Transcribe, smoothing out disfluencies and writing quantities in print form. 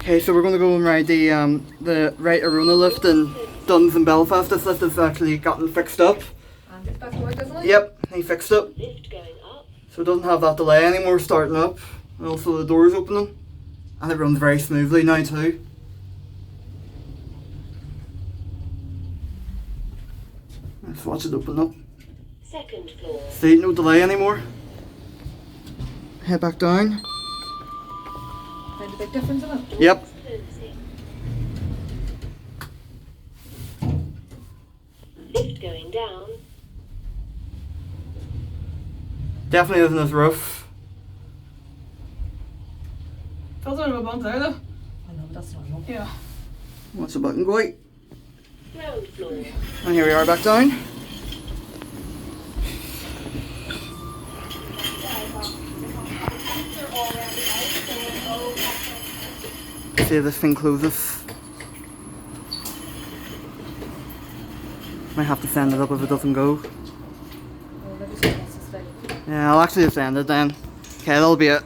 Okay, so we're going to go and ride the Right Arona lift in Duns and Belfast. This lift has actually gotten fixed up. And it's back to work, doesn't it? Yep, he fixed it. Lift going up. So it doesn't have that delay anymore starting up. And also the doors opening. And it runs very smoothly now too. Let's watch it open up. Second floor. See, no delay anymore. Head back down. Find a big difference in it. Yep. Closing. Lift going down. Definitely isn't as rough. Feels a bit of a bump there though. I know, but that's normal. Yeah. Watch the button go out. Ground floor. And here we are back down. See if this thing closes. Might have to send it up if it doesn't go. Oh, maybe someone else to stay. Yeah, I'll actually just end it then. Okay, that'll be it.